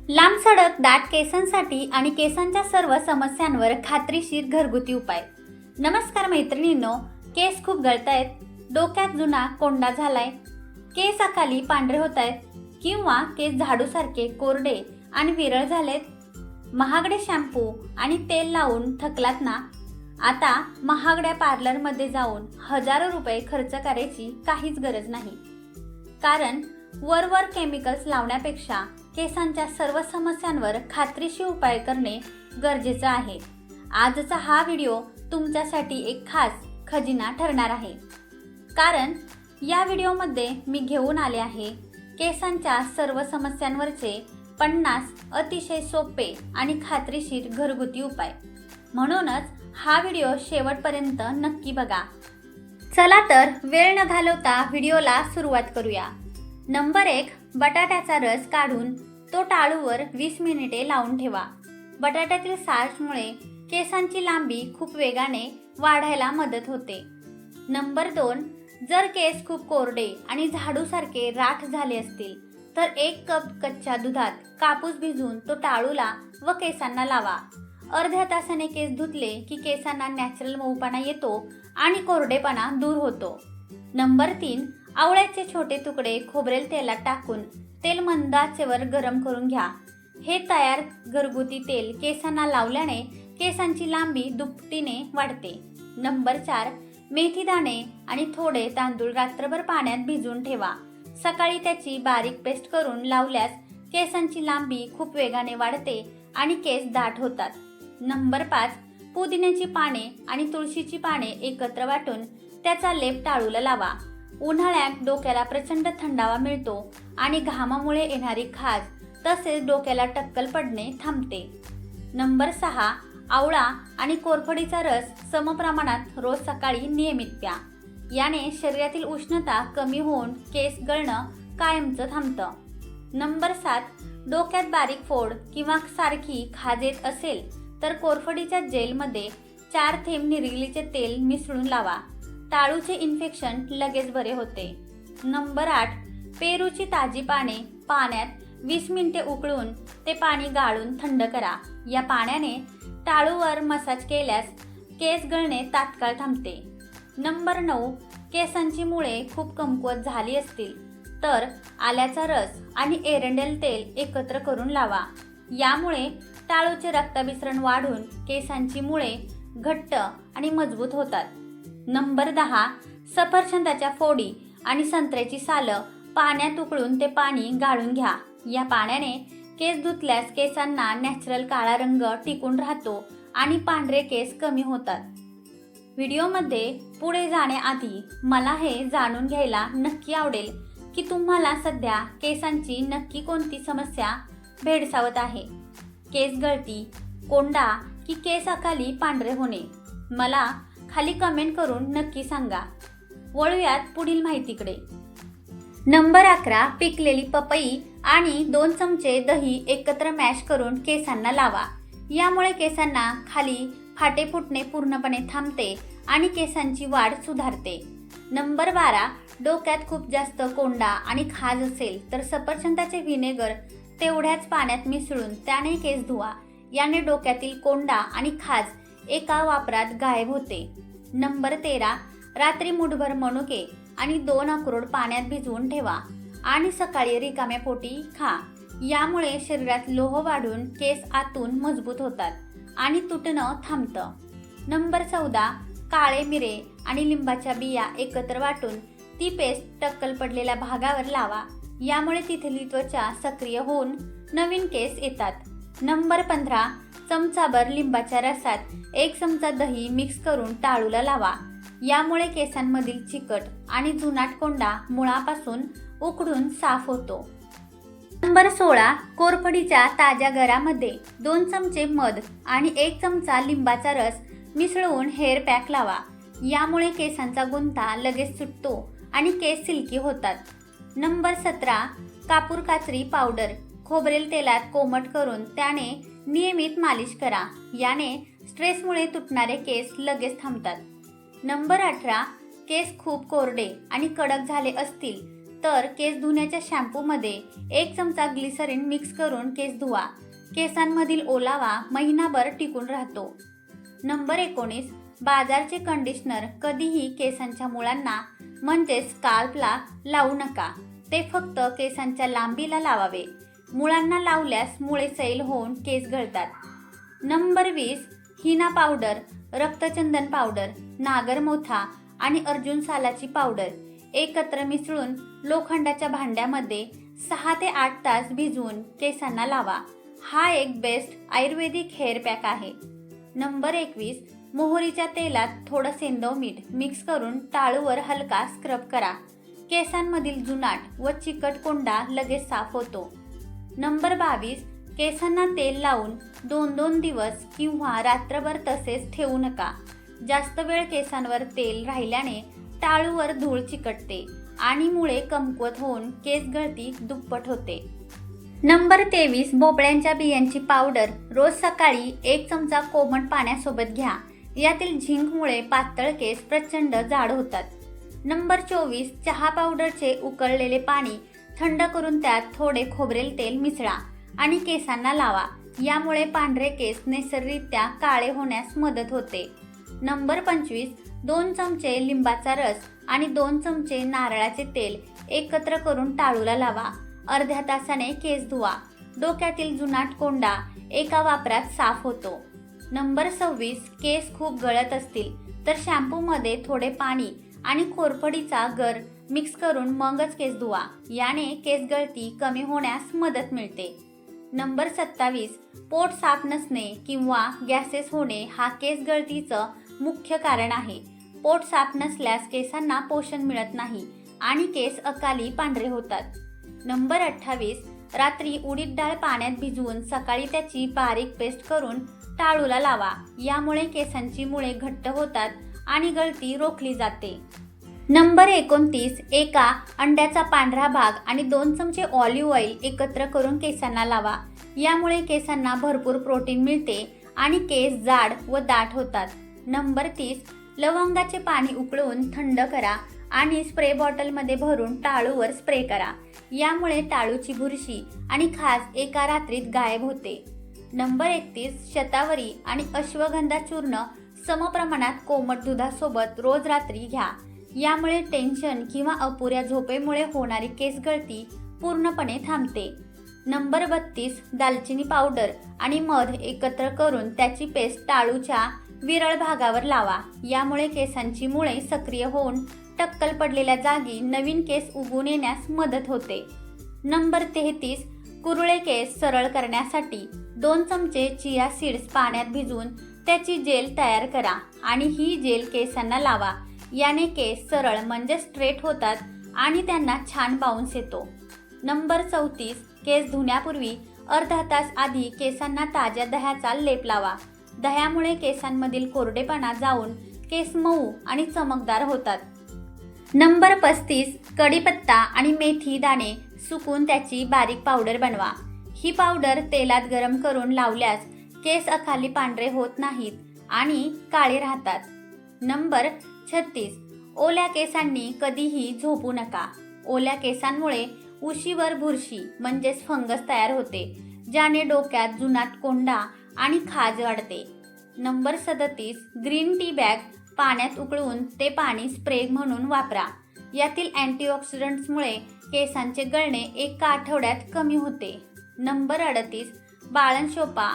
लांब सडक दाट केसांसाठी आणि केसांच्या सर्व समस्यांवर खात्रीशीर घरगुती उपाय। नमस्कार मैत्रिणींनो, केस खूप गळतायत, डोक्यात जुना कोंडा झालाय, केस अकाली पांढरे होतायत किंवा केस झाडूसारखे कोरडे आणि विरळ झालेत, महागडे शॅम्पू आणि तेल लावून थकलात ना? आता महागड्या पार्लरमध्ये जाऊन हजारो रुपये खर्च करायची काहीच गरज नाही। कारण वर केमिकल्स लावण्यापेक्षा केसांच्या सर्व समस्यांवर खात्रीशीर उपाय करणे गरजेचे आहे। आजचा हा व्हिडिओ तुमच्यासाठी एक खास खजिना ठरणार आहे, कारण या व्हिडिओमध्ये मी घेऊन आले आहे केसांच्या सर्व समस्यांवरचे 50 अतिशय सोपे आणि खात्रीशीर घरगुती उपाय। म्हणूनच हा व्हिडिओ शेवटपर्यंत नक्की बघा। चला तर वेळ न घालवता व्हिडिओला सुरुवात करूया। नंबर 1, बटाट्याचा रस काढून तो टाळूवर 20 मिनिटे लावून ठेवा। बटाट्यातील स्टार्चमुळे केसांची लांबी खूप वेगाने वाढायला मदत होते। नंबर 2, जर केस खूप कोरडे आणि झाडूसारखे राठ झाले असतील तर 1 कप कच्च्या दुधात कापूस भिजवून तो टाळूला व केसांना लावा। अर्ध्या तासाने केस धुतले की केसांना नॅचरल मऊपणा येतो आणि कोरडेपणा दूर होतो। नंबर 3, आवळ्याचे छोटे तुकडे खोबरेल तेलात टाकून तेल मंद आचेवर गरम करून घ्या। हे तयार घरगुती तेल केसांना लावल्याने केसांची लांबी दुपटीने वाढते। नंबर 4, मेथी दाणे आणि थोडे तांदूळ रात्रभर पाण्यात भिजवून ठेवा। सकाळी त्याची बारीक पेस्ट करून लावल्यास केसांची लांबी खूप वेगाने वाढते आणि केस दाट होतात। नंबर 5, पुदिन्याची पाने आणि तुळशीची पाने एकत्र वाटून त्याचा लेप टाळूला लावा। उन्हाळ्यात डोक्याला प्रचंड थंडावा मिळतो आणि घामामुळे येणारी खाज तसेच डोक्याला टक्कल पडणे थांबते। नंबर 6, आवळा आणि कोरफडीचा रस समप्रमाणात रोज सकाळी नियमित प्या। याने शरीरातील उष्णता कमी होऊन केस गळणं कायमचं थांबतं। नंबर 7, डोक्यात बारीक फोड किंवा सारखी खाज येत असेल तर कोरफडीच्या जेलमध्ये 4 थेंब निरगिलीचे तेल मिसळून लावा। टाळूचे इन्फेक्शन लगेच बरे होते। नंबर 8, पेरूची ताजी पाने पाण्यात 20 मिनिटे उकळून ते पाणी गाळून थंड करा। या पाण्याने टाळूवर मसाज केल्यास केस गळणे तात्काळ थांबते। नंबर 9, केसांची मुळे खूप कमकुवत झाली असतील तर आल्याचा रस आणि एरंडेल तेल एकत्र करून लावा। यामुळे टाळूचे रक्ताभिसरण वाढून केसांची मुळे घट्ट आणि मजबूत होतात। नंबर 10, सफरचंदाच्या फोडी आणि संत्र्याची सालं पाण्यात उकळून ते पाणी गाळून घ्या। या पाण्याने केस धुतल्यास केसांना नॅचरल काळा रंग टिकून राहतो आणि पांढरे केस कमी होतात। व्हिडिओमध्ये पुढे जाण्याआधी मला हे जाणून घ्यायला नक्की आवडेल की तुम्हाला सध्या केसांची नक्की कोणती समस्या भेडसावत आहे। केस गळती, कोंडा की केस अकाली पांढरे होणे? मला खाली कमेंट करून नक्की सांगा। वळूयात पुढील माहितीकडे। नंबर 11, पिकलेली पपई आणि 2 चमचे दही एकत्र मॅश करून केसांना लावा। यामुळे केसांना खाली फाटे फुटणे पूर्णपणे थांबते आणि केसांची वाढ सुधारते। नंबर 12, डोक्यात खूप जास्त कोंडा आणि खाज असेल तर सफरचंदाचे व्हिनेगर तेवढ्याच पाण्यात मिसळून त्याने केस धुवा। याने डोक्यातील कोंडा आणि खाज एका वापरात गायब होते। नंबर 13, रात्री मुठभर मनुके आणि 2 अक्रोड पाण्यात भिजवून ठेवा आणि सकाळी रिकाम्या पोटी खा। यामुळे शरीरात लोह वाढून केस आतून मजबूत होतात आणि तुटणं थांबतं। नंबर 14, काळे मिरे आणि लिंबाच्या बिया एकत्र वाटून ती पेस्ट टक्कल पडलेल्या भागावर लावा। यामुळे तिथली त्वचा सक्रिय होऊन नवीन केस येतात। नंबर 15, चमचाभर लिंबाच्या रसात 1 चमचा दही मिक्स करून टाळूला लावा। यामुळे केसांमधील चिकट आणि जुनाट कोंडा मुळापासून उकडून साफ होतो। नंबर 16, कोरफडीच्या ताज्या गरामध्ये 2 चमचे मध आणि 1 चमचा लिंबाचा रस मिसळून हेअर पॅक लावा। यामुळे केसांचा गुंता लगेच सुटतो आणि केस सिल्की होतात। नंबर 17, कापूर काचरी पावडर खोबरेल तेलात कोमट करून त्याने नियमित मालिश करा। याने स्ट्रेसमुळे तुटणारे केस लगेच थांबतात। नंबर 18, केस खूप कोरडे आणि कडक झाले असतील तर केस धुण्याच्या शॅम्पूमध्ये 1 चमचा ग्लिसरीन मिक्स करून केस धुवा. केसांमधील ओलावा महिनाभर टिकून राहतो. नंबर 19, बाजारचे कंडिशनर कधीही केसांच्या मुळांना म्हणजेच स्काल्पला लावू नका. ते फक्त केसांच्या लांबीला लावावे. मुळांना लावल्यास मुळे सैल होऊन केस गळतात. नंबर 20, हिना पावडर, रक्तचंदन पावडर, नागरमोथा आणि अर्जुन सालाची पावडर एकत्र मिसळून लोखंडाच्या भांड्यामध्ये 6 ते 8 तास भिजवून केसांना लावा. हा एक बेस्ट आयुर्वेदिक हेअर पॅक आहे. नंबर 21, मोहरीच्या तेलात थोडं सेंधव मीठ मिक्स करून टाळूवर हलका स्क्रब करा. केसांमधील जुनाट व चिकट कोंडा लगेच साफ होतो. नंबर 22, केसांना तेल लावून 2-2 दिवस किंवा रात्रभर तसेच ठेवू नका. जास्त वेळ केसांवर तेल राहिल्याने टाळूवर धूळ चिकटते आणि मुळे कमकुवत होऊन केस गळती दुप्पट होते. नंबर 23, भोपळ्यांच्या बियांची पावडर रोज सकाळी 1 चमचा कोमट पाण्यासोबत घ्या. यातील झिंकमुळे पातळ केस प्रचंड जाड होतात. नंबर 24, चहा पावडरचे उकळलेले पाणी थंड करून त्यात थोडे खोबरेल तेल मिसळा आणि केसांना लावा. यामुळे पांढरे केस नैसर्गिकरित्या काळे होण्यास मदत होते. नंबर 25, 2 चमचे लिंबाचा रस आणि 2 चमचे नारळाचे तेल एकत्र करून टाळूला लावा. अर्ध्या तासाने केस धुवा. डोक्यातील जुनाट कोंडा एका वापरात साफ होतो. नंबर 26, केस खूप गळत असतील तर शॅम्पूमध्ये थोडे पाणी आणि कोरफडीचा गर मिक्स करून मगच केस धुवा. याने केस गळती कमी होण्यास मदत मिळते. नंबर 27, पोट साफ नसणे किंवा गॅसेस होणे हा केस गळतीचं मुख्य कारण आहे. पोट साफ नसल्यास केसांना पोषण मिळत नाही आणि केस अकाली पांढरे होतात. नंबर 28, रात्री उडीद डाळ पाण्यात भिजवून सकाळी त्याची बारीक पेस्ट करून टाळूला लावा. यामुळे केसांची मुळे घट्ट होतात आणि गळती रोखली जाते. नंबर 29, एका अंड्याचा पांढरा भाग आणि 2 चमचे ऑलिव्ह ऑइल एकत्र करून केसांना लावा. यामुळे केसांना भरपूर प्रोटीन मिळते आणि केस जाड व दाट होतात. नंबर 30, लवंगाचे पाणी उकळून थंड करा आणि स्प्रे बॉटलमध्ये भरून टाळूवर स्प्रे करा. यामुळे टाळूची बुरशी आणि खाज एका रात्रीत गायब होते. नंबर 31, शतावरी आणि अश्वगंधा चूर्ण समप्रमाणात कोमट दुधासोबत रोज रात्री घ्या. यामुळे टेन्शन किंवा अपुऱ्या झोपेमुळे होणारी केस गळती पूर्णपणे थांबते. नंबर 32, दालचिनी पावडर आणि मध एकत्र करून त्याची पेस्ट टाळूच्या विरळ भागावर लावा. यामुळे केसांची मुळे सक्रिय होऊन टक्कल पडलेल्या जागी नवीन केस उगवून येण्यास मदत होते. नंबर 33, कुरळे केस सरळ करण्यासाठी 2 चमचे चिया सीड्स पाण्यात भिजवून त्याची जेल तयार करा आणि ही जेल केसांना लावा. याने केस सरळ म्हणजे स्ट्रेट होतात आणि त्यांना छान बाउन्स येतो. नंबर 34, केस धुण्यापूर्वी अर्धा तास आधी केसांना ताज्या दह्याचा लेप लावा. दह्यामुळे केसांमधील कोरडेपणा जाऊन केस मऊ आणि चमकदार होतात. नंबर 35, कढीपत्ता आणि मेथी दाणे सुकून त्याची बारीक पावडर बनवा. ही पावडर तेलात गरम करून लावल्यास केस अखाली पांढरे होत नाहीत आणि काळे राहतात. नंबर 36, ओल्या केसांनी कधीही झोपू नका. ओल्या केसांमुळे उशीवर बुरशी म्हणजेच फंगस तयार होते, ज्याने डोक्यात जुनाट कोंडा आणि खाज वाढते. नंबर 37, ग्रीन टी बॅग पाण्यात उकळून ते पाणी स्प्रे म्हणून वापरा. यातील अँटीऑक्सिडंट्समुळे केसांचे गळणे एका आठवड्यात कमी होते. नंबर 38, बाळंशोपा,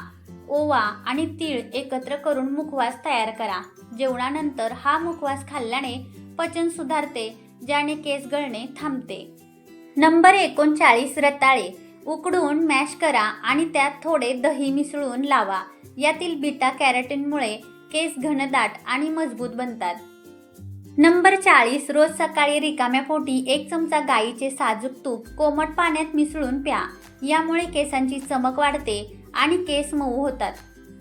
ओवा आणि तीळ एकत्र करून मुखवास तयार करा. जेवणानंतर हा मुखवास खाल्ल्याने पचन सुधारते, ज्याने केस गळणे थांबते. नंबर 39, रताळे उकडून मॅश करा आणि त्यात थोडे दही मिसळून लावा. यातील बीटा कॅरोटीनमुळे केस घनदाट आणि मजबूत बनतात. नंबर 40, रोज सकाळी रिकाम्या पोटी 1 चमचा गाईचे साजूक तूप कोमट पाण्यात मिसळून प्या. यामुळे केसांची चमक वाढते आणि केस मऊ होतात.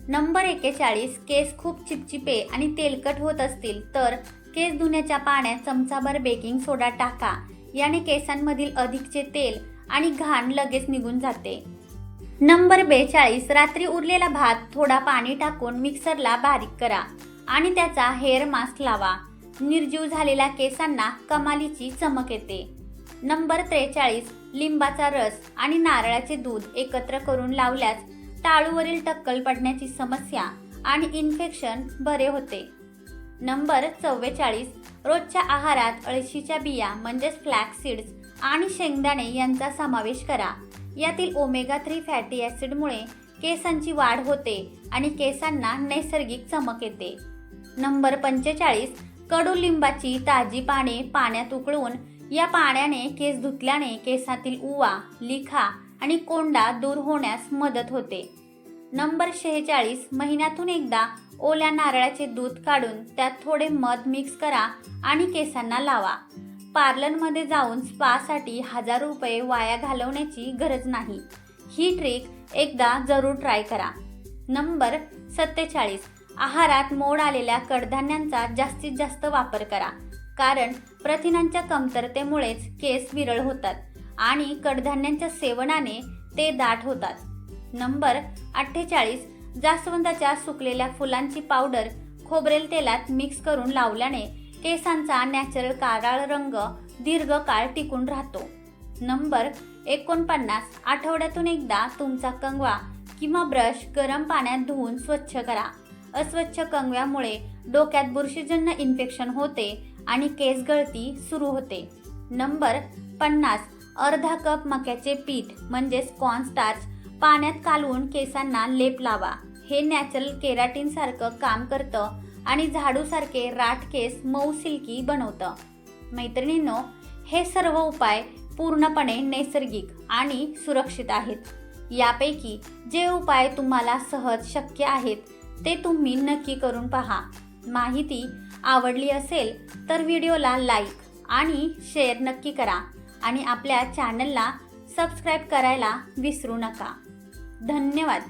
नंबर 41, केस खूप चिपचिपे आणि तेलकट होत असतील तर केस धुण्याच्या पाण्यात चमचाभर बेकिंग सोडा टाका. याने केसांमधील अधिकचे तेल आणि घाण लगेच निघून जाते. नंबर 42, रात्री उरलेला भात थोडा पाणी टाकून मिक्सरला बारीक करा आणि त्याचा हेअर मास्क लावा. निर्जीव झालेल्या केसांना कमालीची चमक येते. नंबर 43, लिंबाचा रस आणि नारळाचे दूध एकत्र करून लावल्यास टाळूवरील टक्कल पडण्याची समस्या आणि इन्फेक्शन बरे होते. नंबर 44, रोजच्या आहारात अळशीच्या बिया म्हणजेच फ्लॅक्स सीड्स आणि शेंगदाणे यांचा समावेश करा. यातील ओमेगा 3 फॅटी ॲसिडमुळे केसांची वाढ होते आणि केसांना नैसर्गिक चमक येते. नंबर 45, कडुलिंबाची ताजी पाने पाण्यात उकळून या पाण्याने केस धुतल्याने केसातील उवा, लिखा आणि कोंडा दूर होण्यास मदत होते. नंबर 46, महिन्यातून एकदा ओल्या नारळाचे दूध काढून त्यात थोडे मध मिक्स करा आणि केसांना लावा. पार्लरमध्ये जाऊन स्पासाठी हजारो रुपये वाया घालवण्याची गरज नाही. ही ट्रिक एकदा जरूर ट्राय करा. नंबर 47, आहारात मोड आलेल्या कडधान्यांचा जास्तीत जास्त वापर करा, कारण प्रथिनांच्या कमतरतेमुळेच केस विरळ होतात आणि कडधान्यांच्या सेवनाने ते दाट होतात. नंबर 48, जास्वंदाच्या सुकलेल्या फुलांची पावडर खोबरेल तेलात मिक्स करून लावल्याने केसांचा नॅचरल काळा रंग दीर्घकाळ टिकून राहतो. नंबर 49, आठवड्यातून एकदा तुमचा कंगवा किंवा ब्रश गरम पाण्यात धुवून स्वच्छ करा. अस्वच्छ कंगव्यामुळे डोक्यात बुरशीजन्य इन्फेक्शन होते आणि केस गळती सुरू होते. नंबर 50, अर्धा कप मक्याचे पीठ म्हणजेच कॉर्नस्टार्च पाण्यात कालवून केसांना लेप लावा. हे नॅचरल केराटिन सारखं काम करतं आणि झाडूसारखे राठ केस मऊ सिल्की बनवतं. मैत्रिणींनो, हे सर्व उपाय पूर्णपणे नैसर्गिक आणि सुरक्षित आहेत. यापैकी जे उपाय तुम्हाला सहज शक्य आहेत ते तुम्ही नक्की करून पहा. माहिती आवडली असेल तर व्हिडिओला लाईक आणि शेअर नक्की करा आणि आपल्या चॅनलला सबस्क्राईब करायला विसरू नका. धन्यवाद.